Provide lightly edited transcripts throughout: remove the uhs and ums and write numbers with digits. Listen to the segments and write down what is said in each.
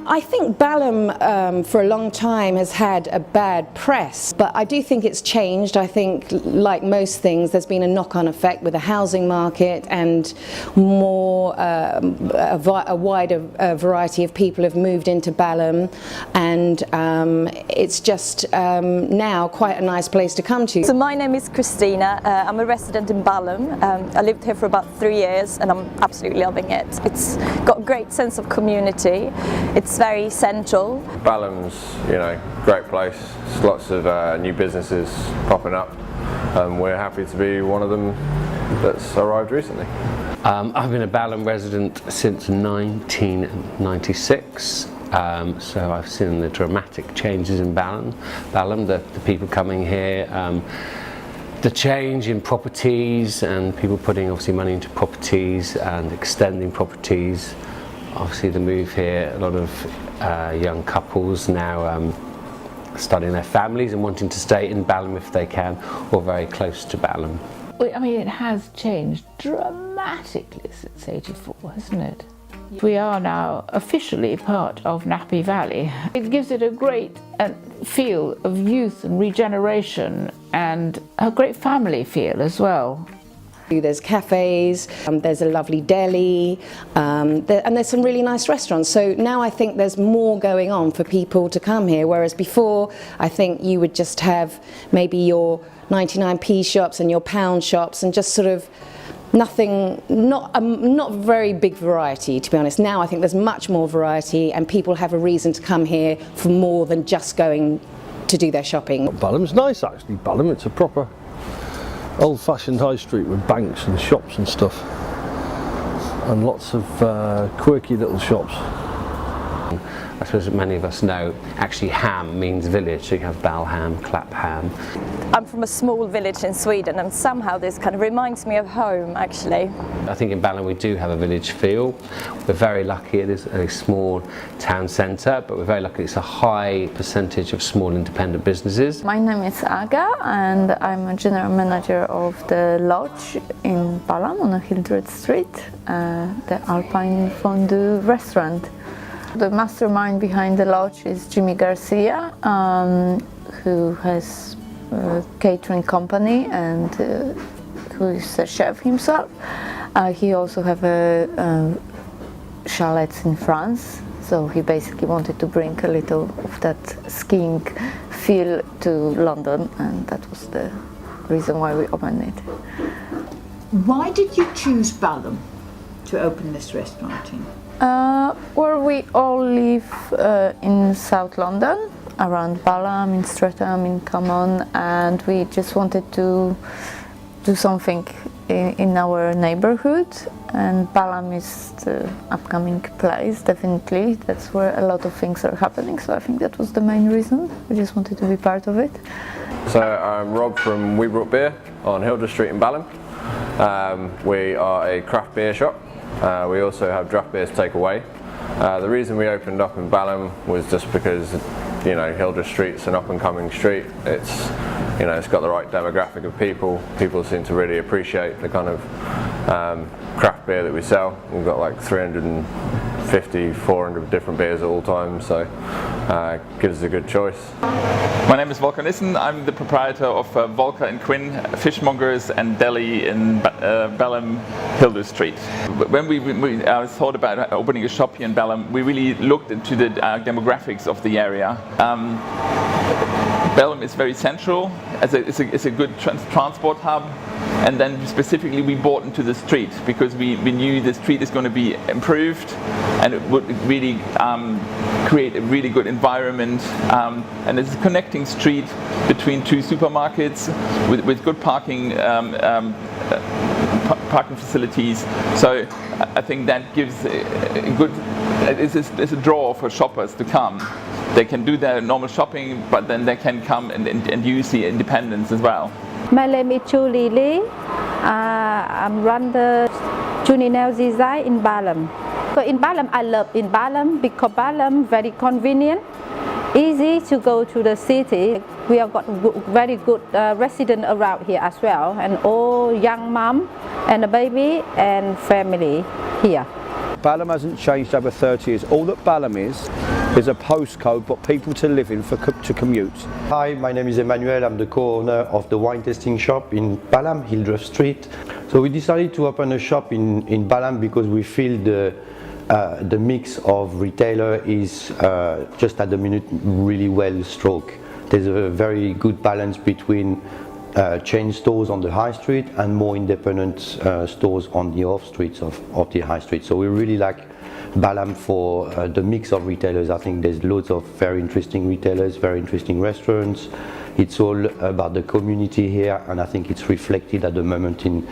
I think Balham for a long time has had a bad press, but I do think it's changed. I think, like most things, there's been a knock-on effect with the housing market, and more a wider variety of people have moved into Balham, and it's just now quite a nice place to come to. So my name is Christina. I'm a resident in Balham. I lived here for about 3 years and I'm absolutely loving it. It's got a great sense of community. It's very central. Balham's, great place. There's lots of new businesses popping up. We're happy to be one of them that's arrived recently. I've been a Balham resident since 1996. So I've seen the dramatic changes in Balham, the people coming here, the change in properties and people putting obviously money into properties and extending properties. Obviously the move here, a lot of young couples now starting their families and wanting to stay in Balham if they can, or very close to Balham. I mean, it has changed dramatically since '84, hasn't it? We are now officially part of Nappy Valley. It gives it a great feel of youth and regeneration, and a great family feel as well. There's cafes, there's a lovely deli, and there's some really nice restaurants. So now I think there's more going on for people to come here, whereas before I think you would just have maybe your 99p shops and your pound shops and just sort of nothing, not very big variety, to be honest. Now I think there's much more variety and people have a reason to come here for more than just going to do their shopping. Balham's nice actually. Balham, it's a proper old-fashioned high street with banks and shops and stuff, and lots of quirky little shops. I suppose many of us know actually ham means village, so you have Balham, Clapham. I'm from a small village in Sweden and somehow this kind of reminds me of home actually. I think in Balham we do have a village feel. We're very lucky, it is a small town centre, but we're very lucky it's a high percentage of small independent businesses. My name is Aga and I'm a general manager of the lodge in Balham on Hildreth Street, the Alpine Fondue restaurant. The mastermind behind the lodge is Jimmy Garcia, who has a catering company and who is a chef himself. He also has a chalets in France, so he basically wanted to bring a little of that skiing feel to London, and that was the reason why we opened it. Why did you choose Balham to open this restaurant in? Well, we all live in South London, around Balham, in Streatham, in Common, and we just wanted to do something in our neighborhood, and Balham is the upcoming place, definitely. That's where a lot of things are happening, so I think that was the main reason. We just wanted to be part of it. So I'm Rob from We Brought Beer on Hildreth Street in Balham. We are a craft beer shop. We also have draft beers to take away. The reason we opened up in Balham was just because, Hildreth Street's an up-and-coming street. It's got the right demographic of people. People seem to really appreciate the kind of craft beer that we sell. We've got like 350, 400 different beers at all times, so it gives us a good choice. My name is Volker Nissen. I'm the proprietor of Volker & Quinn Fishmongers and Deli in Balham, Hildreth Street. When we thought about opening a shop here in Balham, we really looked into the demographics of the area. Balham is very central, it's a good transport hub, and then specifically we bought into the street because we knew the street is going to be improved and it would really create a really good environment, and it's a connecting street between two supermarkets with good parking facilities. So I think that gives a good, it's a draw for shoppers to come. They can do their normal shopping, but then they can come and use the independence as well. My name is Julie Lee. I run the Junie Nail Design in Balham. So in Balham, I love in Balham because Balham very convenient, easy to go to the city. We have got very good residents around here as well, and all young mom and a baby and family here. Balham hasn't changed over 30 years. All that Balham is a postcode for people to live in, to commute. Hi, my name is Emmanuel. I'm the co-owner of the wine tasting shop in Balham, Hildreth Street. So we decided to open a shop in Balham because we feel the mix of retailer is just at the minute really well struck. There's a very good balance between chain stores on the high street and more independent stores on the off streets of the high street. So we really like Balham for the mix of retailers. I think there's loads of very interesting retailers, very interesting restaurants. It's all about the community here, and I think it's reflected at the moment in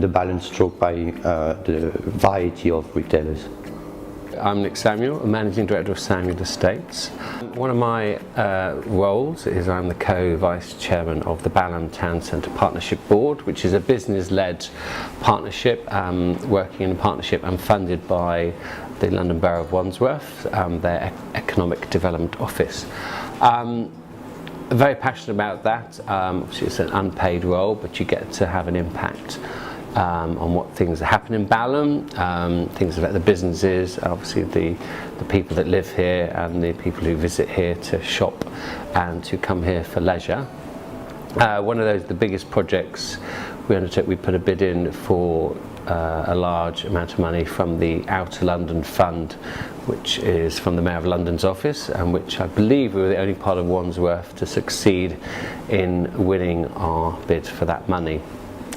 the balance struck by the variety of retailers. I'm Nick Samuel, a Managing Director of Samuel Estates. One of my roles is I'm the co-vice chairman of the Balham Town Centre Partnership Board, which is a business-led partnership, working in a partnership and funded by the London Borough of Wandsworth, their Economic Development Office. Very passionate about that. Obviously it's an unpaid role, but you get to have an impact on what things that happen in Balham, things about the businesses, obviously the people that live here and the people who visit here to shop and to come here for leisure. One of the biggest projects we undertook, we put a bid in for a large amount of money from the Outer London Fund, which is from the Mayor of London's office, and which I believe we were the only part of Wandsworth to succeed in winning our bid for that money.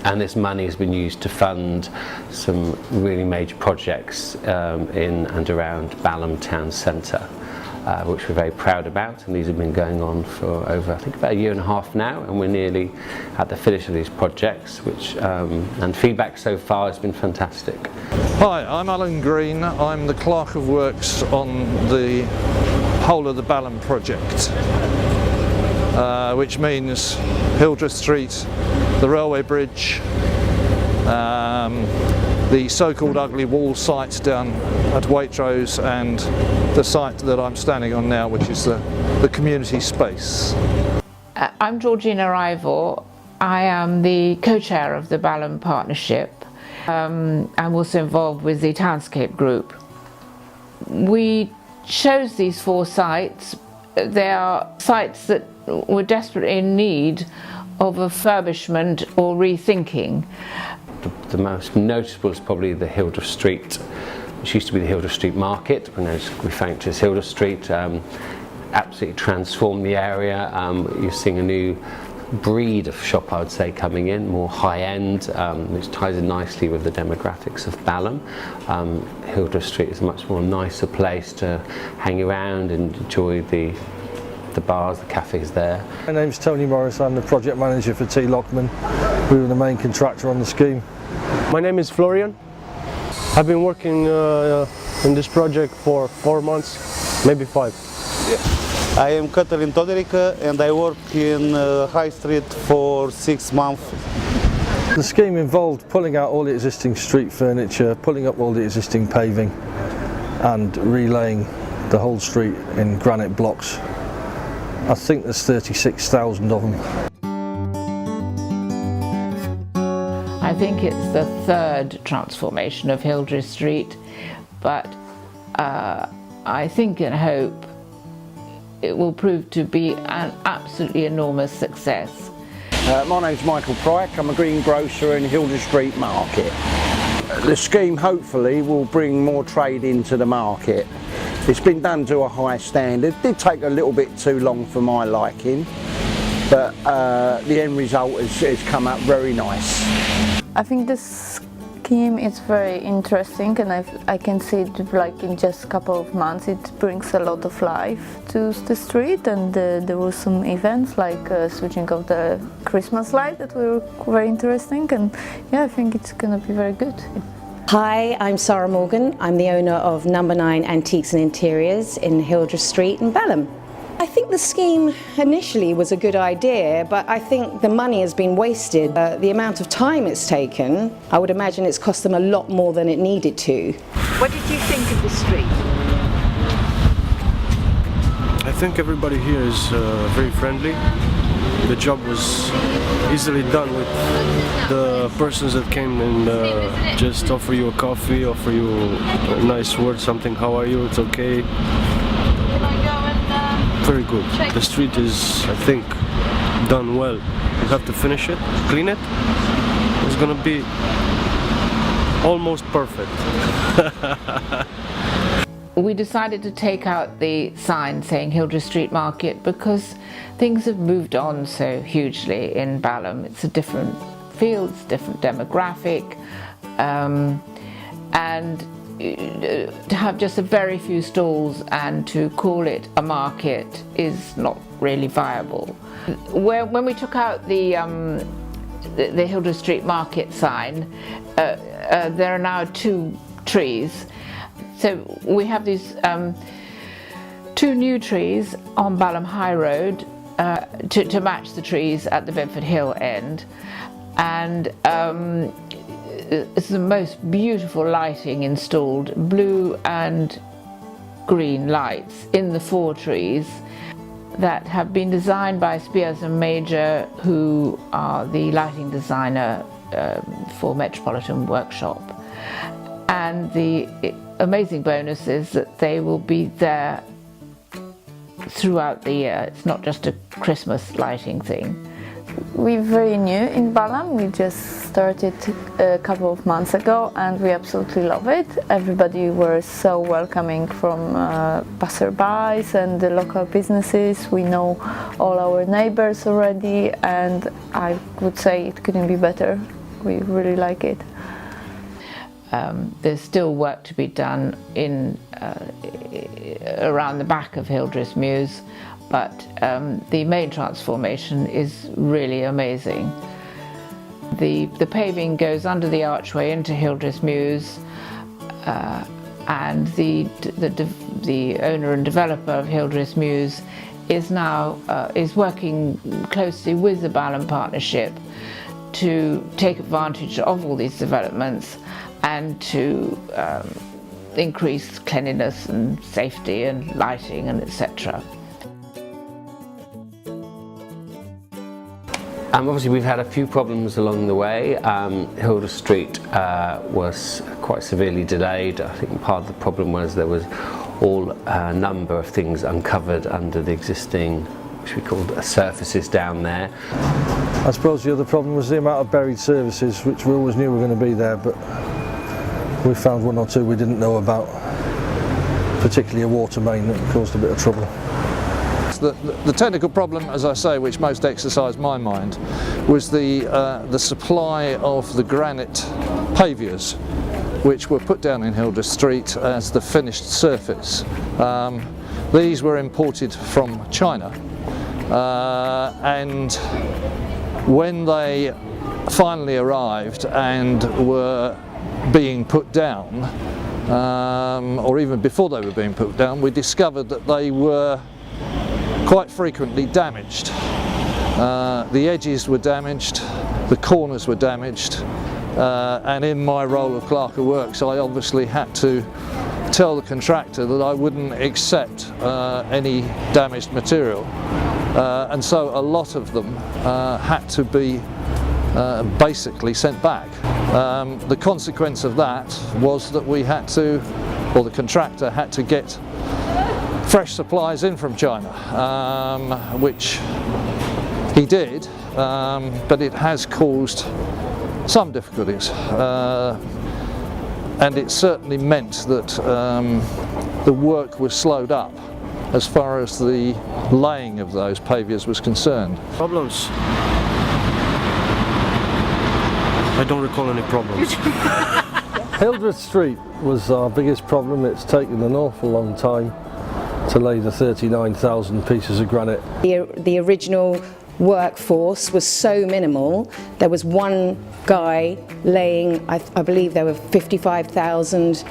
And this money has been used to fund some really major projects in and around Balham Town Centre, which we're very proud about, and these have been going on for over, I think, about a year and a half now, and we're nearly at the finish of these projects, which and feedback so far has been fantastic. Hi, I'm Alan Green. I'm the Clerk of Works on the whole of the Balham project, which means Hildreth Street, the railway bridge, the so-called ugly wall sites down at Waitrose, and the site that I'm standing on now, which is the community space. I'm Georgina Ivor. I am the co-chair of the Balham Partnership. I'm also involved with the Townscape Group. We chose these 4 sites. They are sites that were desperately in need of refurbishment or rethinking. The most noticeable is probably the Hildreth Street, which used to be the Hildreth Street Market, when it was referred to as Hildreth Street. Absolutely transformed the area. You're seeing a new breed of shop, I would say, coming in, more high-end, which ties in nicely with the demographics of Balham. Hildreth Street is a much more nicer place to hang around and enjoy the bars, the cafes there. My name's Tony Morris. I'm the project manager for T. Lockman. We were the main contractor on the scheme. My name is Florian. I've been working in this project for 4 months, maybe 5. I am Cătălin Toderică and I work in High Street for 6 months. The scheme involved pulling out all the existing street furniture, pulling up all the existing paving and relaying the whole street in granite blocks. I think there's 36,000 of them. I think it's the 3rd transformation of Hildreth Street, but I think and hope it will prove to be an absolutely enormous success. My name's Michael Pryke. I'm a greengrocer in Hildreth Street Market. The scheme hopefully will bring more trade into the market. It's been done to a high standard. It did take a little bit too long for my liking, but the end result has come out very nice. I think this scheme is very interesting, and I can see it like in just a couple of months it brings a lot of life to the street, and there were some events like switching of the Christmas light that were very interesting, and yeah, I think it's going to be very good. Hi, I'm Sarah Morgan. I'm the owner of Number 9 Antiques and Interiors in Hildreth Street in Balham. I think the scheme initially was a good idea, but I think the money has been wasted. The amount of time it's taken, I would imagine it's cost them a lot more than it needed to. What did you think of the street? I think everybody here is very friendly. the job was easily done with the persons that came and just offer you a coffee, offer you a nice word, something, how are you, it's okay. Very good. The street is, I think, done well. You have to finish it, clean it. It's gonna be almost perfect. We decided to take out the sign saying Hildreth Street Market because things have moved on so hugely in Balham. It's a different field, it's a different demographic, and to have just a very few stalls and to call it a market is not really viable. When we took out the Hildreth Street Market sign, there are now 2 trees. So we have these 2 new trees on Balham High Road to match the trees at the Bedford Hill end, and it's the most beautiful lighting installed, blue and green lights in the 4 trees that have been designed by Spears and Major, who are the lighting designer for Metropolitan Workshop. And the amazing bonus is that they will be there throughout the year. It's not just a Christmas lighting thing. We're very new in Balham. We just started a couple of months ago and we absolutely love it. Everybody was so welcoming, from passerbys and the local businesses. We know all our neighbors already, and I would say it couldn't be better. We really like it. There's still work to be done around the back of Hildreth Mews, but the main transformation is really amazing. The paving goes under the archway into Hildreth Mews, and the owner and developer of Hildreth Mews is now working closely with the Balham Partnership to take advantage of all these developments and to increase cleanliness and safety and lighting and etc. Obviously we've had a few problems along the way. Hildreth Street was quite severely delayed. I think part of the problem was there was a number of things uncovered under the existing, which we called surfaces down there. I suppose the other problem was the amount of buried services, which we always knew were going to be there, but we found 1 or 2 we didn't know about, particularly a water main that caused a bit of trouble. The technical problem, as I say, which most exercised my mind, was the supply of the granite paviours, which were put down in Hildreth Street as the finished surface. These were imported from China, and when they finally arrived and were being put down, or even before they were being put down, we discovered that they were quite frequently damaged. The edges were damaged, the corners were damaged, and in my role of clerk of works I obviously had to tell the contractor that I wouldn't accept any damaged material, and so a lot of them had to be basically sent back. The consequence of that was that we had to, or the contractor had to get fresh supplies in from China, which he did, but it has caused some difficulties, and it certainly meant that the work was slowed up as far as the laying of those paviours was concerned. Problems? I don't recall any problems. Hildreth Street was our biggest problem. It's taken an awful long time to lay the 39,000 pieces of granite. The original workforce was so minimal. There was one guy laying, I believe there were 55,000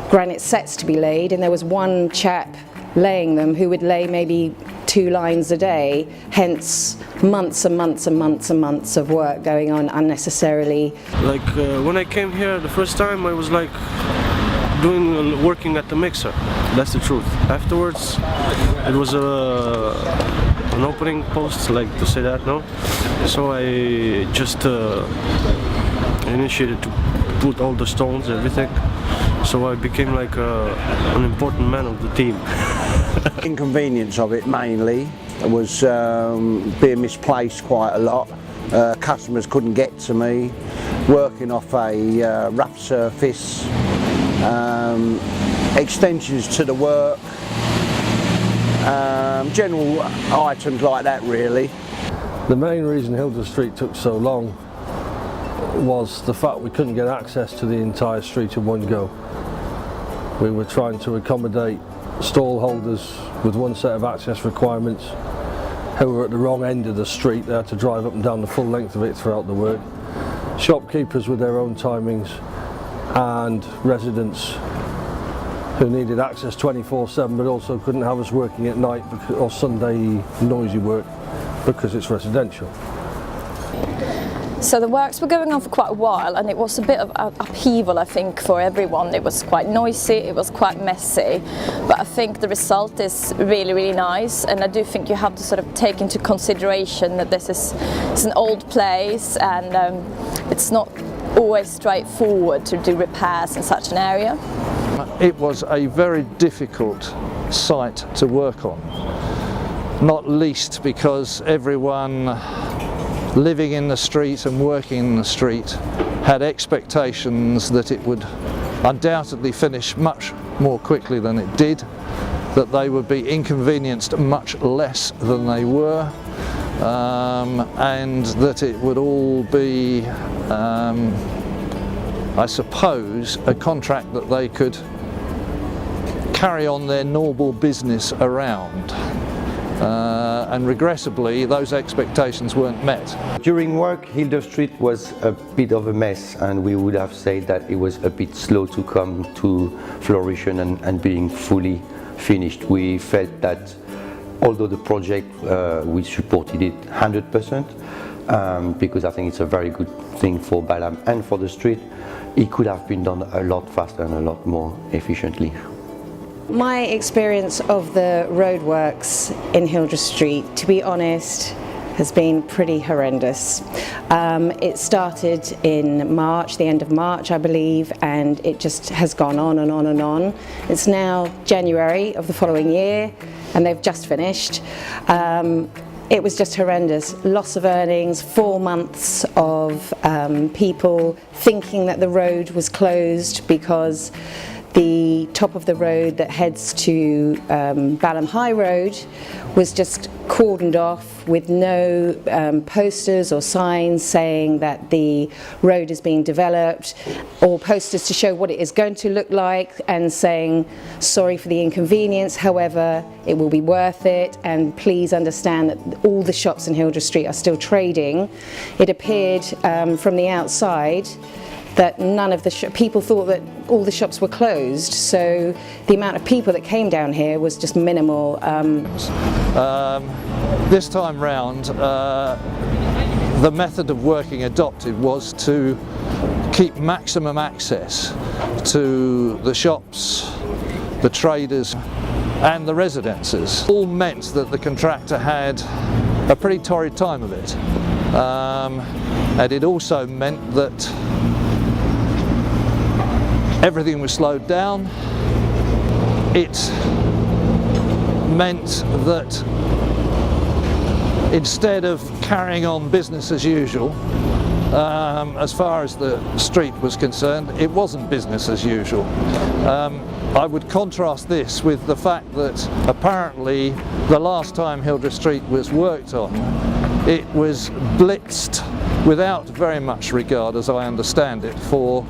granite sets to be laid, and there was one chap laying them who would lay maybe 2 lines a day, hence months and months and months and months of work going on unnecessarily. Like when I came here the first time, I was like working at the mixer. That's the truth. Afterwards, it was an opening post, like to say that, no? So I just initiated to put all the stones, everything. So I became like an important man of the team. Inconvenience of it mainly was being misplaced quite a lot. Customers couldn't get to me, working off a rough surface, extensions to the work, general items like that really. The main reason Hildreth Street took so long was the fact we couldn't get access to the entire street in one go. We were trying to accommodate stall holders with one set of access requirements who were at the wrong end of the street. They had to drive up and down the full length of it throughout the work. Shopkeepers with their own timings and residents who needed access 24/7 but also couldn't have us working at night or Sunday noisy work because it's residential. So the works were going on for quite a while, and it was a bit of upheaval, I think, for everyone. It was quite noisy, it was quite messy, but I think the result is really, really nice, and I do think you have to sort of take into consideration that this is an old place, and it's not always straightforward to do repairs in such an area. It was a very difficult site to work on, not least because everyone living in the street and working in the street had expectations that it would undoubtedly finish much more quickly than it did, that they would be inconvenienced much less than they were, and that it would all be, I suppose, a contract that they could carry on their normal business around. And regrettably, those expectations weren't met. During work, Hildreth Street was a bit of a mess, and we would have said that it was a bit slow to come to fruition and being fully finished. We felt that although the project, we supported it 100%, because I think it's a very good thing for Balham and for the street, it could have been done a lot faster and a lot more efficiently. My experience of the roadworks in Hildreth Street, to be honest, has been pretty horrendous. It started in March, the end of March I believe, and it just has gone on and on and on. It's now January of the following year and they've just finished. It was just horrendous. Loss of earnings, 4 months of people thinking that the road was closed because the top of the road that heads to Balham High Road was just cordoned off with no posters or signs saying that the road is being developed, or posters to show what it is going to look like and saying sorry for the inconvenience, however it will be worth it, and please understand that all the shops in Hildreth Street are still trading. It appeared from the outside that none of the people thought that all the shops were closed, so the amount of people that came down here was just minimal. This time round, the method of working adopted was to keep maximum access to the shops, the traders and the residences. All meant that the contractor had a pretty torrid time of it, and it also meant that everything was slowed down. It meant that instead of carrying on business as usual, as far as the street was concerned, it wasn't business as usual. I would contrast this with the fact that apparently the last time Hildreth Street was worked on, it was blitzed without very much regard, as I understand it, for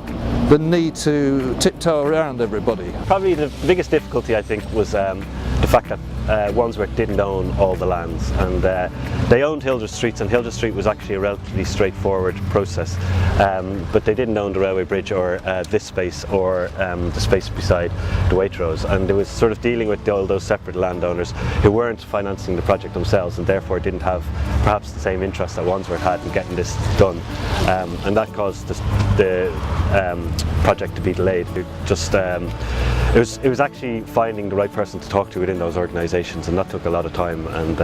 the need to tiptoe around everybody. Probably the biggest difficulty, I think, was the fact that Wandsworth didn't own all the lands, and they owned Hildreth Street, and Hildreth Street was actually a relatively straightforward process, but they didn't own the railway bridge or this space or the space beside the Waitrose, and it was sort of dealing with all those separate landowners who weren't financing the project themselves and therefore didn't have perhaps the same interest that Wandsworth had in getting this done, and that caused the project to be delayed. It it was actually finding the right person to talk to within those organisations, and that took a lot of time. And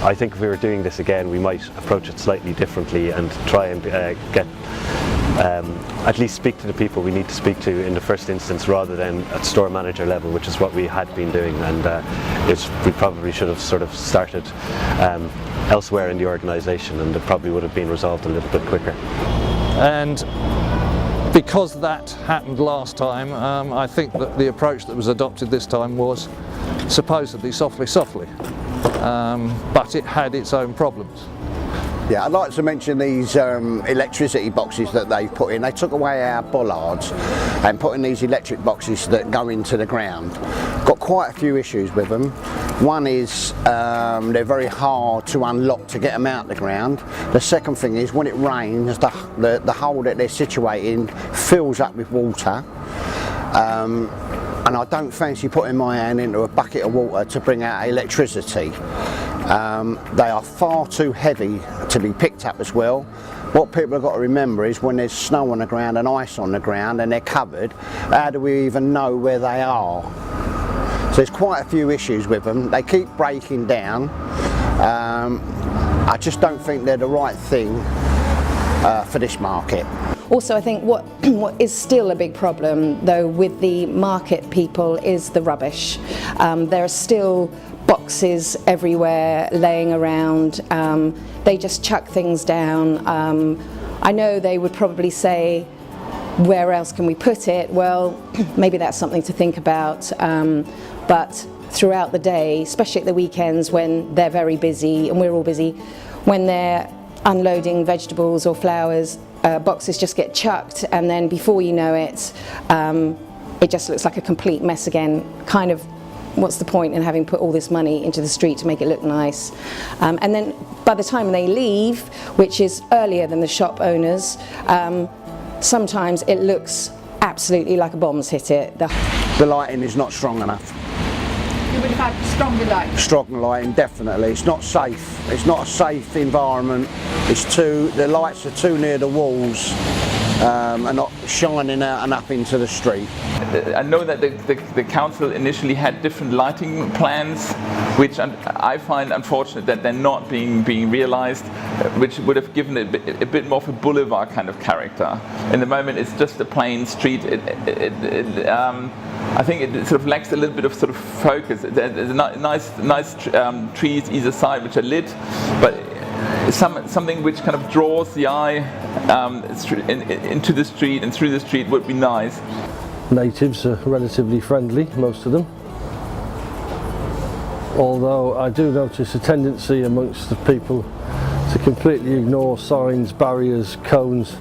I think if we were doing this again, we might approach it slightly differently and try and get at least speak to the people we need to speak to in the first instance, rather than at store manager level, which is what we had been doing. And we probably should have sort of started elsewhere in the organisation, and it probably would have been resolved a little bit quicker. And because that happened last time, I think that the approach that was adopted this time was supposedly softly, but it had its own problems. Yeah, I'd like to mention these electricity boxes that they've put in. They took away our bollards and put in these electric boxes that go into the ground. Got quite a few issues with them. One is they're very hard to unlock to get them out the ground. The second thing is when it rains, the hole that they're situated in fills up with water. And I don't fancy putting my hand into a bucket of water to bring out electricity. They are far too heavy to be picked up as well. What people have got to remember is when there's snow on the ground and ice on the ground and they're covered, how do we even know where they are? So there's quite a few issues with them. They keep breaking down. I just don't think they're the right thing for this market. Also, I think what is still a big problem, though, with the market people is the rubbish. There are still boxes everywhere laying around. They just chuck things down. I know they would probably say, where else can we put it? Well, maybe that's something to think about. But throughout the day, especially at the weekends when they're very busy and we're all busy, when they're unloading vegetables or flowers, boxes just get chucked, and then before you know it, it just looks like a complete mess again. Kind of, what's the point in having put all this money into the street to make it look nice? And then by the time they leave, which is earlier than the shop owners, sometimes it looks absolutely like a bomb's hit it. The lighting is not strong enough. You would have had stronger lighting? Stronger lighting, definitely. It's not safe. It's not a safe environment. The lights are too near the walls and not shining out enough into the street. I know that the council initially had different lighting plans, which I find unfortunate that they're not being realised, which would have given it a bit more of a boulevard kind of character. In the moment, it's just a plain street. I think it sort of lacks a little bit of sort of focus. There's nice trees either side which are lit, but something which kind of draws the eye into the street and through the street would be nice. Natives are relatively friendly, most of them. Although I do notice a tendency amongst the people to completely ignore signs, barriers, cones.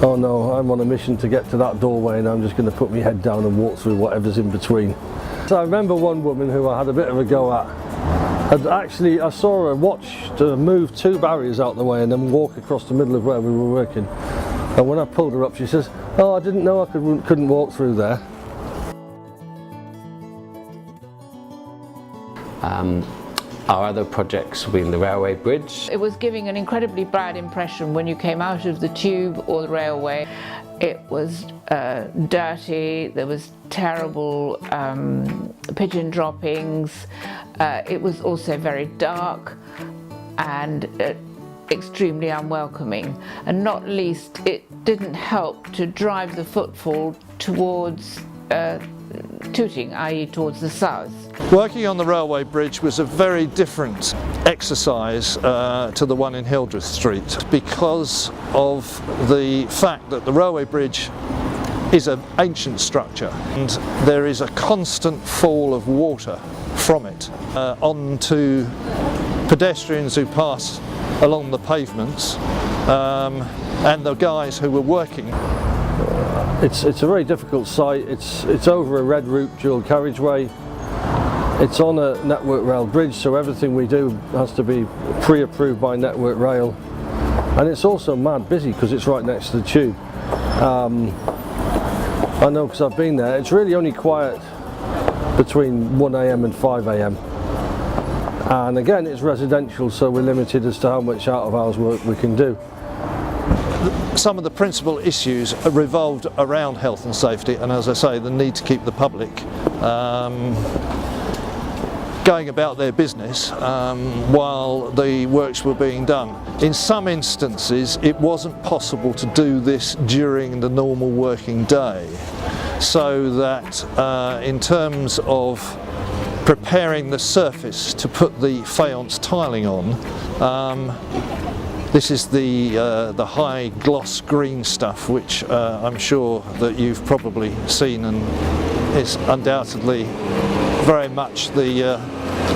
Oh no, I'm on a mission to get to that doorway and I'm just going to put my head down and walk through whatever's in between. So I remember one woman who I had a bit of a go at. I saw her move 2 barriers out the way and then walk across the middle of where we were working. And when I pulled her up, she says, "Oh, I didn't know I couldn't walk through there." Our other projects have been the railway bridge. It was giving an incredibly bad impression when you came out of the tube or the railway. It was dirty, there was terrible pigeon droppings. It was also very dark and extremely unwelcoming. And not least, it didn't help to drive the footfall towards Tooting, i.e. towards the south. Working on the railway bridge was a very different exercise to the one in Hildreth Street because of the fact that the railway bridge is an ancient structure and there is a constant fall of water from it onto pedestrians who pass along the pavements and the guys who were working. It's a very difficult site. It's over a red route dual carriageway. It's on a Network Rail bridge, so everything we do has to be pre-approved by Network Rail. And it's also mad busy because it's right next to the tube. I know because I've been there. It's really only quiet between 1 AM and 5 AM. And again, it's residential, so we're limited as to how much out of hours work we can do. some of the principal issues revolved around health and safety, and as I say, the need to keep the public going about their business while the works were being done. In some instances it wasn't possible to do this during the normal working day, so that in terms of preparing the surface to put the faience tiling on, this is the high gloss green stuff, which I'm sure that you've probably seen, and is undoubtedly very much the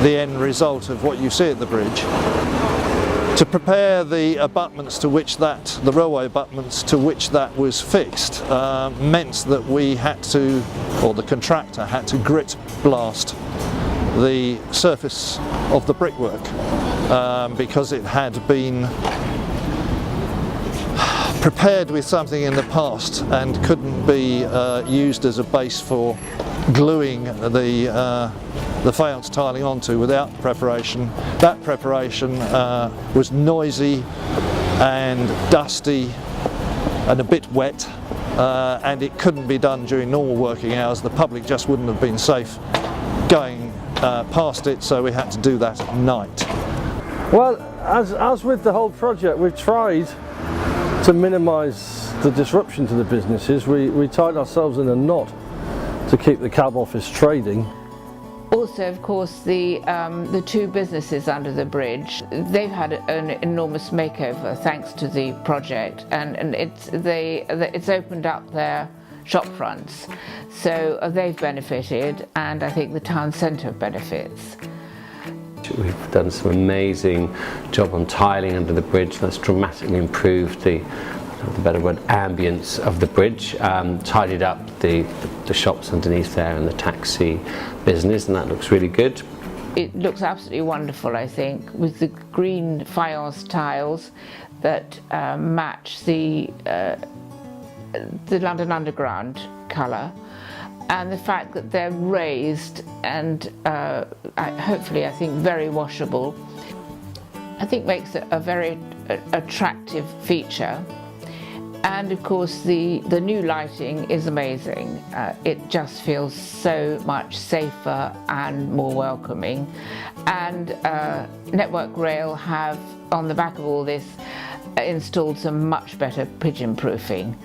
end result of what you see at the bridge. To prepare the abutments to which the railway abutments to which that was fixed, meant that we had to, or the contractor had to grit blast the surface of the brickwork because it had been prepared with something in the past and couldn't be used as a base for gluing the faience tiling onto without preparation. That preparation was noisy and dusty and a bit wet, and it couldn't be done during normal working hours. The public just wouldn't have been safe going past it, so we had to do that at night. Well, as with the whole project, we've tried to minimise the disruption to the businesses. We tied ourselves in a knot to keep the cab office trading. Also, of course, the two businesses under the bridge, they've had an enormous makeover thanks to the project, and it's opened up their shop fronts, so they've benefited, and I think the town centre benefits. We've done some amazing job on tiling under the bridge. That's dramatically improved the better word, ambience of the bridge, tidied up the shops underneath there and the taxi business, and that looks really good. It looks absolutely wonderful, I think, with the green faience tiles that match the London Underground colour, and the fact that they're raised and hopefully, I think, very washable, I think makes it a very attractive feature. And of course the new lighting is amazing. It just feels so much safer and more welcoming. And Network Rail have, on the back of all this, installed some much better pigeon proofing.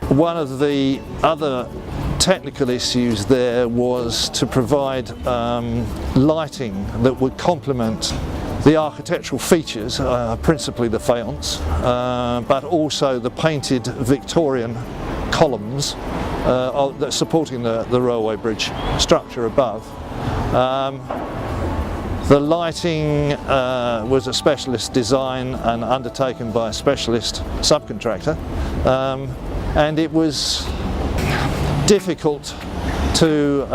One of the other technical issues there was to provide lighting that would complement the architectural features, principally the faience, but also the painted Victorian columns supporting the railway bridge structure above. The lighting was a specialist design and undertaken by a specialist subcontractor, and it was difficult to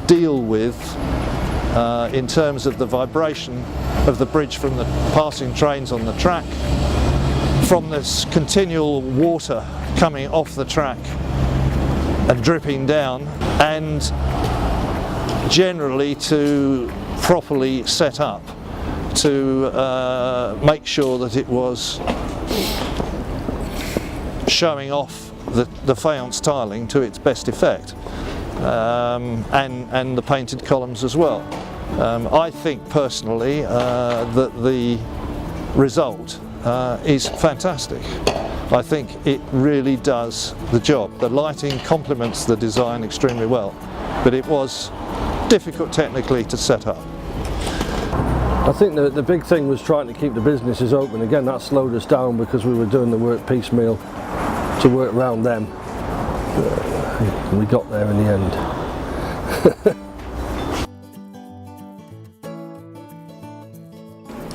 deal with in terms of the vibration of the bridge from the passing trains on the track, from this continual water coming off the track and dripping down, and generally to properly set up to make sure that it was showing off the faience tiling to its best effect, and the painted columns as well. I think personally that the result is fantastic. I think it really does the job. The lighting complements the design extremely well, but it was difficult technically to set up. I think the big thing was trying to keep the businesses open. Again, that slowed us down because we were doing the work piecemeal to work around them. We got there in the end.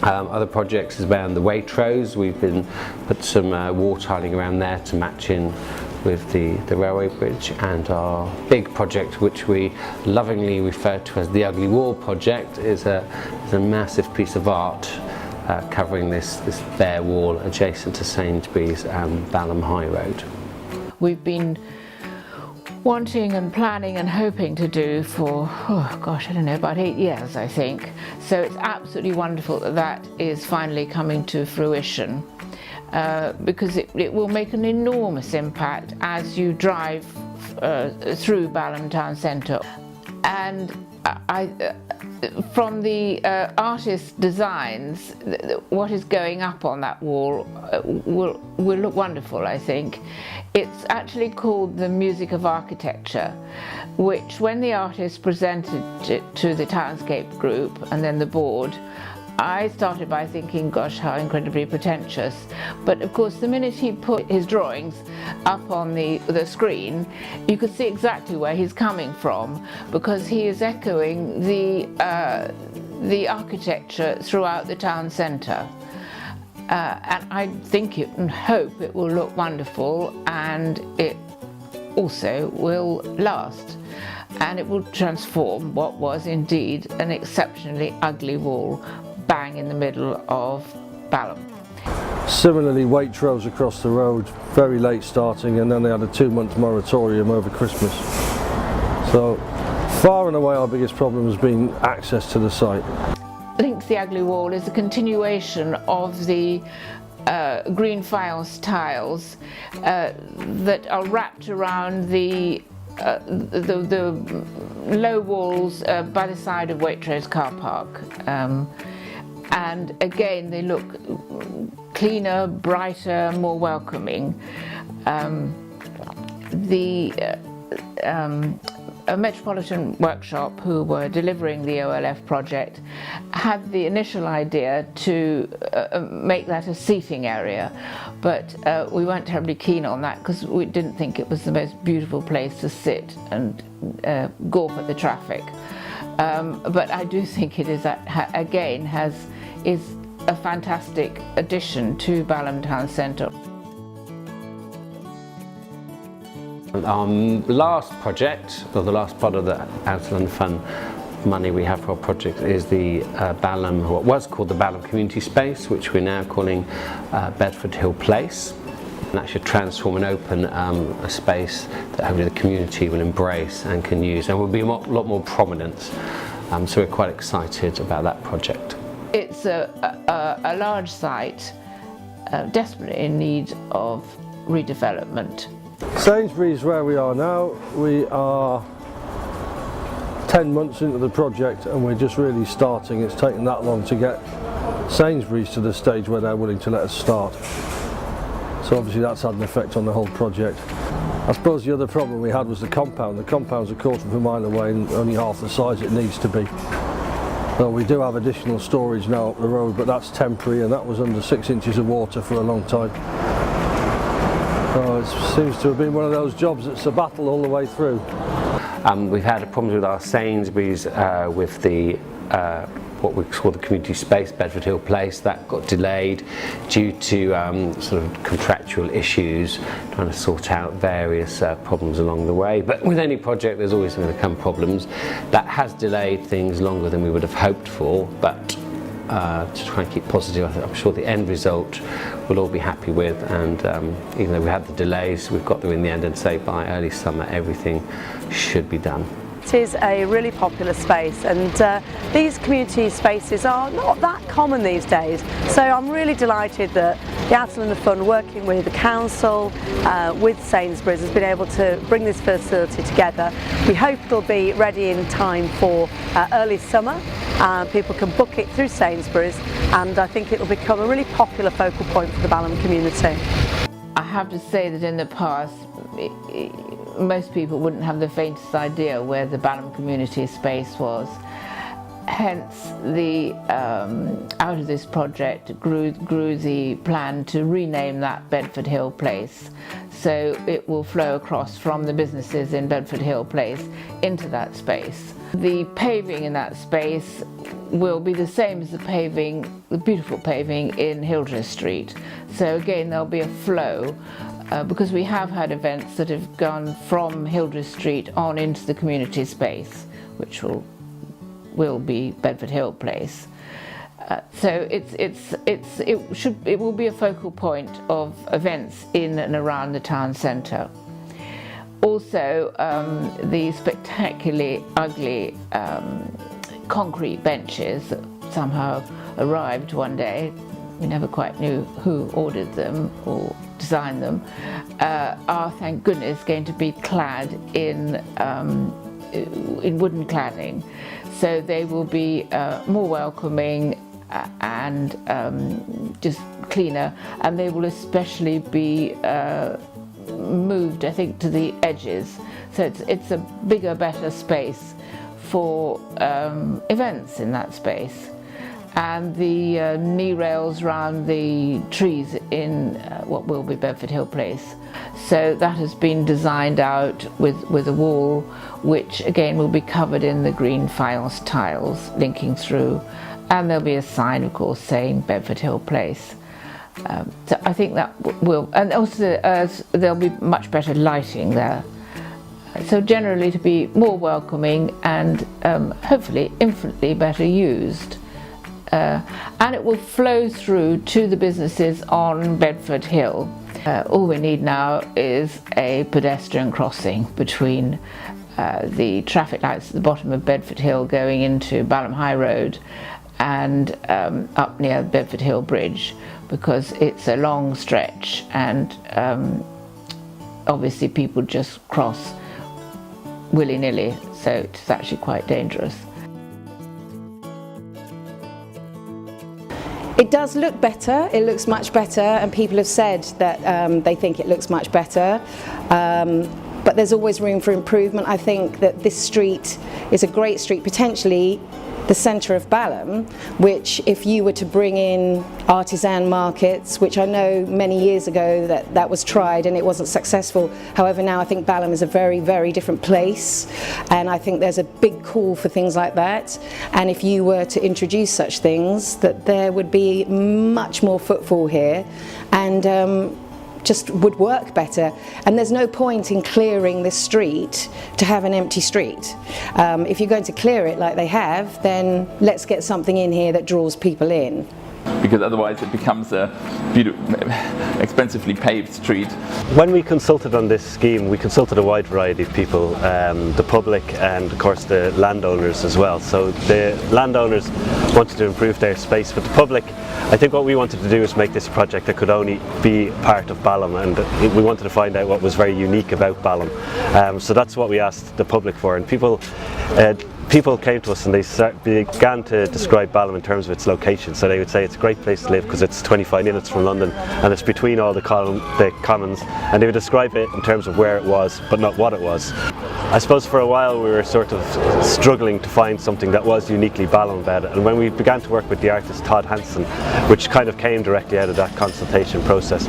Other projects is around the Waitrose. We've put some wall tiling around there to match in with the railway bridge, and our big project, which we lovingly refer to as the Ugly Wall project, is a massive piece of art covering this bare wall adjacent to Sainsbury's and Balham High Road. We've been wanting and planning and hoping to do for, oh gosh, I don't know, about 8 years, I think. So it's absolutely wonderful that that is finally coming to fruition. because it will make an enormous impact as you drive through Balham town centre. And from the artist's designs, what is going up on that wall will look wonderful, I think. It's actually called the Music of Architecture, which when the artist presented it to the Townscape group and then the board, I started by thinking, gosh, how incredibly pretentious. But of course, the minute he put his drawings up on the screen, you could see exactly where he's coming from, because he is echoing the architecture throughout the town centre. And I think and hope it will look wonderful, and it also will last. And it will transform what was indeed an exceptionally ugly wall bang in the middle of Balham. Similarly, Waitrose across the road, very late starting, and then they had a 2-month moratorium over Christmas. So far and away our biggest problem has been access to the site. I think the ugly wall is a continuation of the green faience tiles that are wrapped around the low walls by the side of Waitrose car park. And again, they look cleaner, brighter, more welcoming. A Metropolitan Workshop, who were delivering the OLF project, had the initial idea to make that a seating area, but we weren't terribly keen on that because we didn't think it was the most beautiful place to sit and gawp at the traffic. But I do think it is is a fantastic addition to Balham Town Centre. Our last project, or the last part of the Out of London Fund money we have for our project, is the Balham, what was called the Balham Community Space, which we're now calling Bedford Hill Place. And that should transform and open a space that hopefully the community will embrace and can use, and will be a lot more prominent. So we're quite excited about that project. It's a large site, desperately in need of redevelopment. Sainsbury's where we are now. We are 10 months into the project and we're just really starting. It's taken that long to get Sainsbury's to the stage where they're willing to let us start. So obviously that's had an effect on the whole project. I suppose the other problem we had was the compound. The compound's a quarter of a mile away and only half the size it needs to be. Well, we do have additional storage now up the road, but that's temporary, and that was under 6 inches of water for a long time. So it seems to have been one of those jobs that's a battle all the way through. We've had problems with our Sainsbury's with the what we call the community space, Bedford Hill Place. That got delayed due to sort of contractual issues, trying to sort out various problems along the way. But with any project there's always going to come problems. That has delayed things longer than we would have hoped for, but to try and keep positive, I'm sure the end result we'll all be happy with, and even though we had the delays, we've got there in the end, and say by early summer everything should be done. It is a really popular space, and these community spaces are not that common these days, so I'm really delighted that the Out of London Fund, working with the council, with Sainsbury's, has been able to bring this facility together. We hope it'll be ready in time for early summer. People can book it through Sainsbury's, and I think it will become a really popular focal point for the Balham community. I have to say that in the past, most people wouldn't have the faintest idea where the Balham community space was. Hence, out of this project grew the plan to rename that Bedford Hill Place. So it will flow across from the businesses in Bedford Hill Place into that space. The paving in that space will be the same as the beautiful paving in Hildreth Street. So again, there'll be a flow. Because we have had events that have gone from Hildreth Street on into the community space, which will be Bedford Hill Place. So it will be a focal point of events in and around the town centre. Also, the spectacularly ugly concrete benches that somehow arrived one day we never quite knew who ordered them or designed them, are, thank goodness, going to be clad in wooden cladding. So they will be more welcoming and just cleaner, and they will especially be moved, I think, to the edges. So it's a bigger, better space for events in that space. And the knee rails around the trees in what will be Bedford Hill Place. So that has been designed out with a wall, which again will be covered in the green Faience tiles linking through, and there'll be a sign, of course, saying Bedford Hill Place. So I think that will, and also there'll be much better lighting there. So generally to be more welcoming and hopefully infinitely better used. And it will flow through to the businesses on Bedford Hill. All we need now is a pedestrian crossing between the traffic lights at the bottom of Bedford Hill going into Balham High Road and up near Bedford Hill Bridge, because it's a long stretch and obviously people just cross willy-nilly, so it's actually quite dangerous. It does look better, it looks much better, and people have said that they think it looks much better, but there's always room for improvement. I think that this street is a great street, potentially the centre of Balham, which if you were to bring in artisan markets, which I know many years ago that was tried and it wasn't successful. However, now I think Balham is a very, very different place, and I think there's a big call for things like that. And if you were to introduce such things, that there would be much more footfall here, and just would work better. And there's no point in clearing this street to have an empty street. If you're going to clear it like they have, then let's get something in here that draws people in. Because otherwise it becomes a expensively paved street. When we consulted on this scheme, we consulted a wide variety of people, the public and of course the landowners as well. So the landowners wanted to improve their space, but the public, I think what we wanted to do is make this a project that could only be part of Balham, and we wanted to find out what was very unique about Balham. So that's what we asked the public for, and people came to us and they began to describe Balham in terms of its location. So they would say it's a great place to live because it's 25 minutes from London and it's between all the commons, and they would describe it in terms of where it was but not what it was. I suppose for a while we were sort of struggling to find something that was uniquely Balham about it, and when we began to work with the artist Todd Hanson, which kind of came directly out of that consultation process,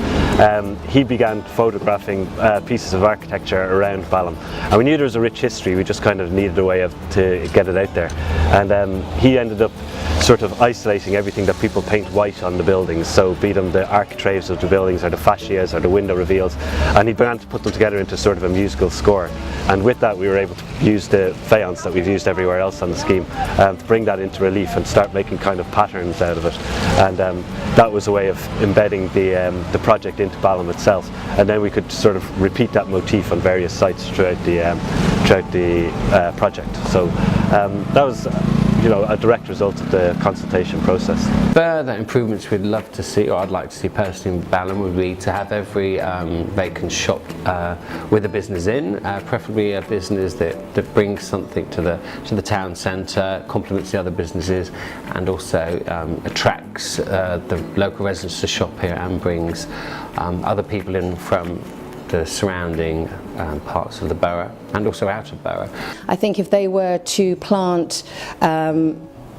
he began photographing pieces of architecture around Balham, and we knew there was a rich history, we just kind of needed a way to get it out there. And he ended up sort of isolating everything that people paint white on the buildings, so be them the architraves of the buildings or the fascias or the window reveals, and he began to put them together into sort of a musical score. And with that we were able to use the faience that we've used everywhere else on the scheme to bring that into relief and start making kind of patterns out of it. And that was a way of embedding the project into Balham itself, and then we could sort of repeat that motif on various sites throughout the project. So that was a direct result of the consultation process. Further improvements we'd love to see, or I'd like to see personally in Balham, would be to have every vacant shop with a business in, preferably a business that brings something to the town centre, complements the other businesses, and also attracts the local residents to shop here and brings other people in from the surrounding parts of the borough and also out of borough. I think if they were to plant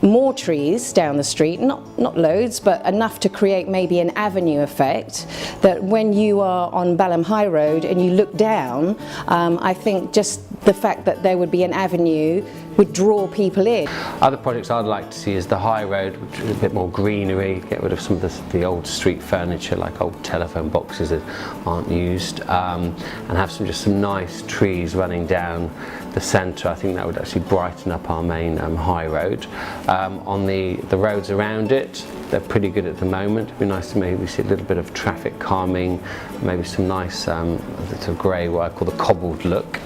more trees down the street, not loads, but enough to create maybe an avenue effect, that when you are on Balham High Road and you look down, I think just the fact that there would be an avenue would draw people in. Other projects I'd like to see is the High Road, which is a bit more greenery, get rid of some of the old street furniture like old telephone boxes that aren't used, and have just some nice trees running down the centre. I think that would actually brighten up our main High Road. On the roads around it, they're pretty good at the moment. It'd be nice to maybe see a little bit of traffic calming, maybe some nice sort of grey, what I call the cobbled look.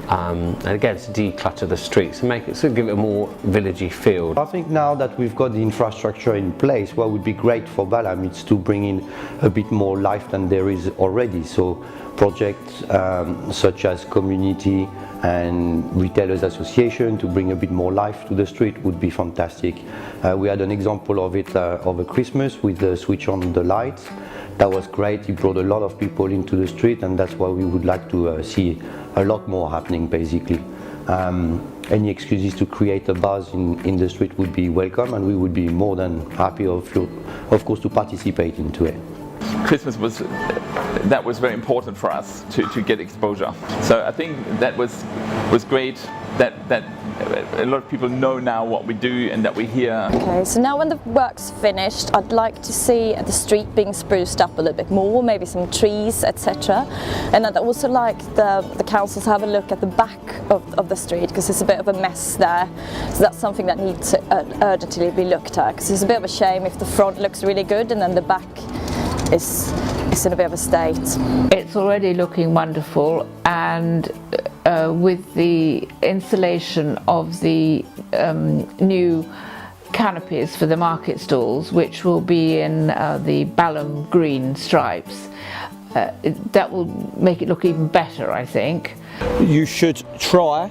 and again to declutter the streets and make it sort of give it a more villagey feel. I think now that we've got the infrastructure in place, what would be great for Balham is to bring in a bit more life than there is already. So projects such as community and retailers association to bring a bit more life to the street would be fantastic. We had an example of it over Christmas with the switch on the lights. That was great. It brought a lot of people into the street, and that's what we would like to see a lot more happening basically. Any excuses to create a buzz in the street would be welcome, and we would be more than happy of course to participate into it. Christmas was very important for us to get exposure. So I think that was great that a lot of people know now what we do and that we're here. Okay, so now when the work's finished, I'd like to see the street being spruced up a little bit more, maybe some trees, etc. And I'd also like the council to have a look at the back of the street, because it's a bit of a mess there. So that's something that needs to urgently be looked at, because it's a bit of a shame if the front looks really good and then the back is in a bit of a state. It's already looking wonderful, and with the installation of the new canopies for the market stalls, which will be in the Balham green stripes, that will make it look even better, I think. You should try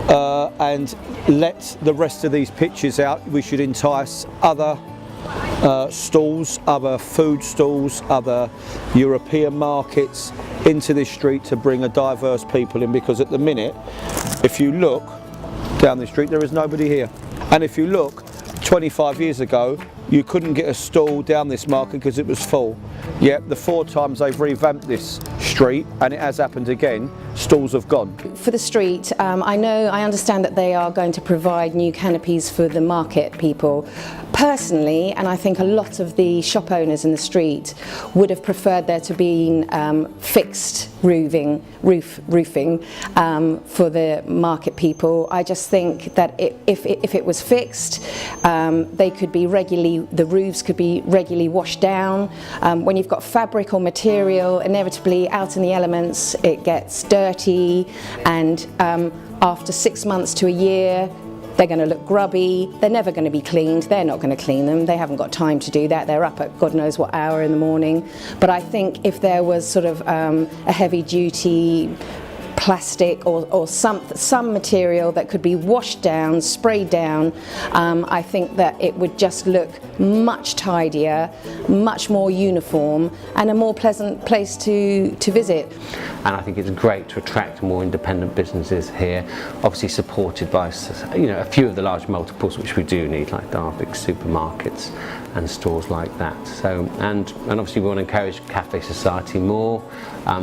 and let the rest of these pictures out. We should entice other stalls, other food stalls, other European markets into this street to bring a diverse people in, because at the minute, if you look down the street, there is nobody here. And if you look 25 years ago, you couldn't get a stall down this market because it was full. Yet the 4 times they've revamped this street, and it has happened again, stalls have gone. For the street, I understand that they are going to provide new canopies for the market people. Personally, and I think a lot of the shop owners in the street would have preferred there to be fixed roofing for the market people. I just think that if it was fixed, they could be the roofs could be regularly washed down. When you've got fabric or material, inevitably out in the elements, it gets dirty, and after 6 months to a year, they're going to look grubby, they're never going to be cleaned, they're not going to clean them, they haven't got time to do that, they're up at God knows what hour in the morning. But I think if there was sort of a heavy duty plastic or some material that could be washed down, sprayed down, I think that it would just look much tidier, much more uniform, and a more pleasant place to visit. And I think it's great to attract more independent businesses here, obviously supported by a few of the large multiples which we do need, like our big supermarkets and stores like that. So and obviously we want to encourage Cafe Society more.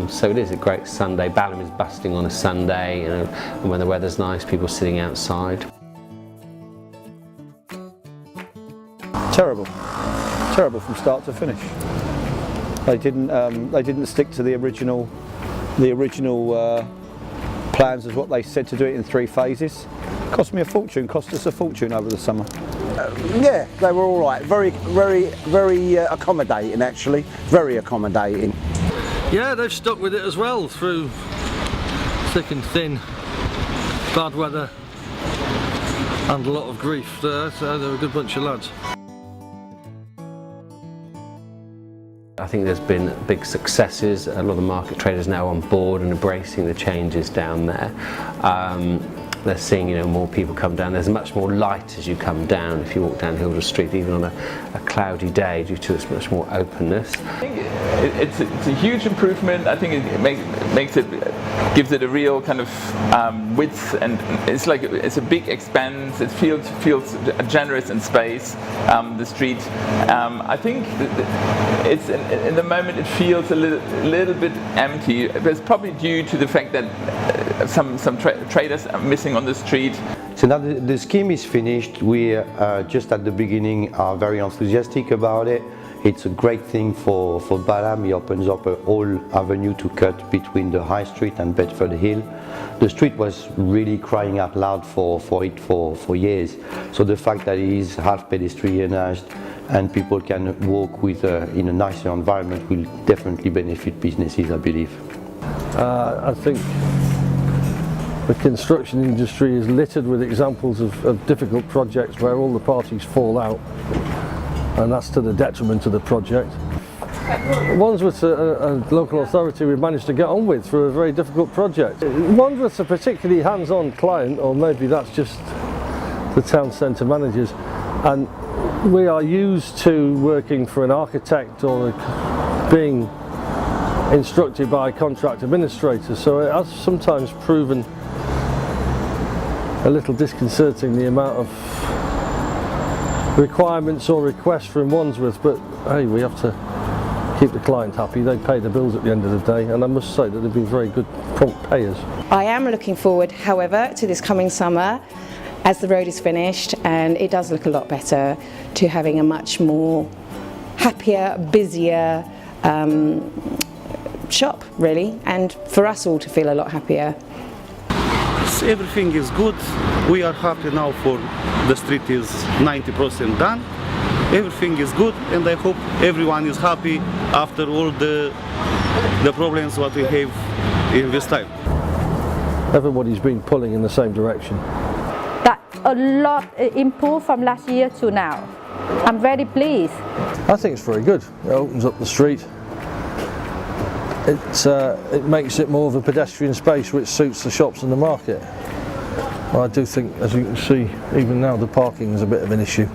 So it is a great Sunday. Balham is busting on a Sunday, and when the weather's nice, people sitting outside. Terrible from start to finish. They didn't stick to the original plans as what they said to do it in 3 phases. Cost us a fortune over the summer. Yeah, they were all right. Very accommodating, actually. Very accommodating. Yeah, they've stuck with it as well through thick and thin, bad weather and a lot of grief. So they're a good bunch of lads. I think there's been big successes. A lot of the market traders now on board and embracing the changes down there. They're seeing more people come down. There's much more light as you come down if you walk down Hildreth Street, even on a cloudy day, due to its much more openness. I think it's a huge improvement. I think it gives it a real kind of width, and it's a big expanse. It feels generous in space. The street. I think it's in the moment it feels a little bit empty. It's probably due to the fact that some traders are missing on the street. So now the scheme is finished. We just at the beginning are very enthusiastic about it. It's a great thing for Balham. It opens up a whole avenue to cut between the High Street and Bedford Hill. The street was really crying out loud for it for years. So the fact that it is half pedestrianised and people can walk in a nicer environment will definitely benefit businesses, I believe. I think The construction industry is littered with examples of difficult projects where all the parties fall out, and that's to the detriment of the project. Wandsworth's a local authority we've managed to get on with for a very difficult project. Wandsworth's a particularly hands-on client, or maybe that's just the town centre managers, and we are used to working for an architect or being instructed by a contract administrator, so it has sometimes proven a little disconcerting, the amount of requirements or requests from Wandsworth, but hey, we have to keep the client happy. They pay the bills at the end of the day, and I must say that they've been very good prompt payers. I am looking forward, however, to this coming summer as the road is finished and it does look a lot better, to having a much more happier, busier shop really, and for us all to feel a lot happier. Everything is good. We are happy now for the street is 90% done. Everything is good, and I hope everyone is happy after all the problems what we have in this time. Everybody's been pulling in the same direction. That's a lot improved from last year to now. I'm very pleased. I think it's very good. It opens up the street. It makes it more of a pedestrian space which suits the shops and the market. I do think, as you can see, even now the parking is a bit of an issue.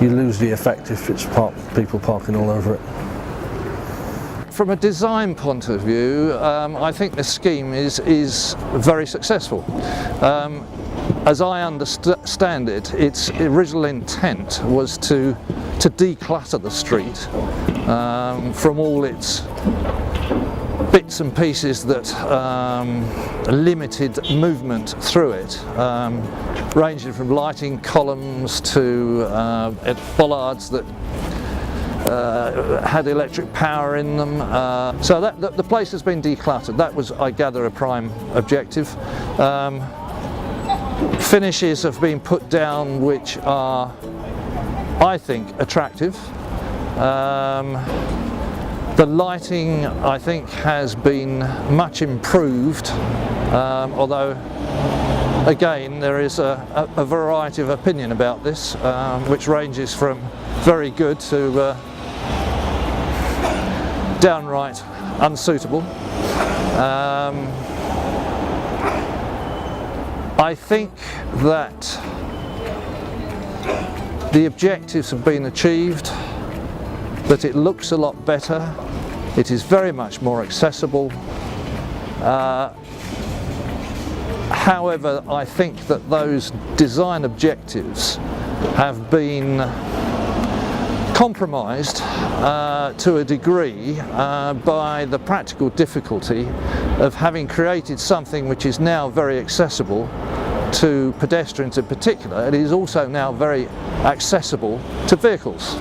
You lose the effect if it's people parking all over it. From a design point of view, I think the scheme is very successful. As I understand it, its original intent was to declutter the street from all its bits and pieces that limited movement through it, ranging from lighting columns to bollards that had electric power in them. So the place has been decluttered. That was, I gather, a prime objective. Finishes have been put down which are, I think, attractive. The lighting, I think, has been much improved, although again there is a variety of opinion about this, which ranges from very good to downright unsuitable. I think that the objectives have been achieved, that it looks a lot better, it is very much more accessible. However, I think that those design objectives have been compromised to a degree by the practical difficulty of having created something which is now very accessible to pedestrians in particular. It is also now very accessible to vehicles.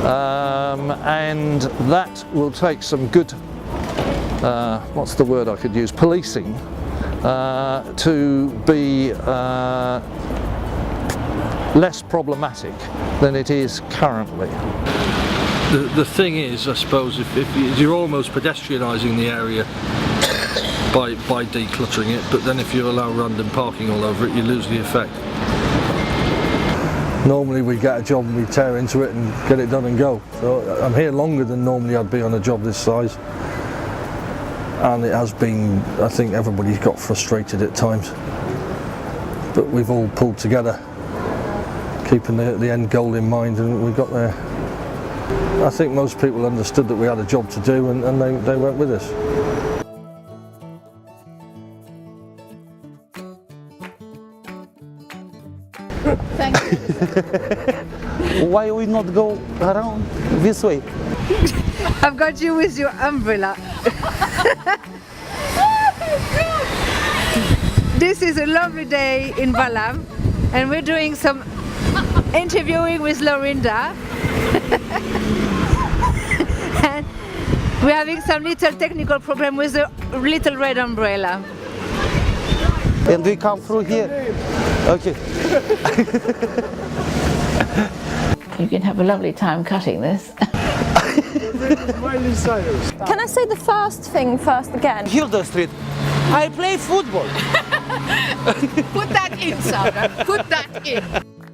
And that will take some good, what's the word I could use, policing, to be less problematic than it is currently. The thing is, I suppose, if you're almost pedestrianising the area by decluttering it, but then if you allow random parking all over it, you lose the effect. Normally we get a job and we tear into it and get it done and go. So I'm here longer than normally I'd be on a job this size. And it has been, I think everybody's got frustrated at times. But we've all pulled together, keeping the end goal in mind, and we got there. I think most people understood that we had a job to do, and they went with us. Thank you. Why we not go around this way? I've got you with your umbrella. This is a lovely day in Balham, and we're doing some interviewing with Lorinda. And we're having some little technical problem with the little red umbrella. And we come through here. Okay. You can have a lovely time cutting this. Can I say the first thing first again? Hildreth Street. I play football. Put that in, Sarah. Put that in.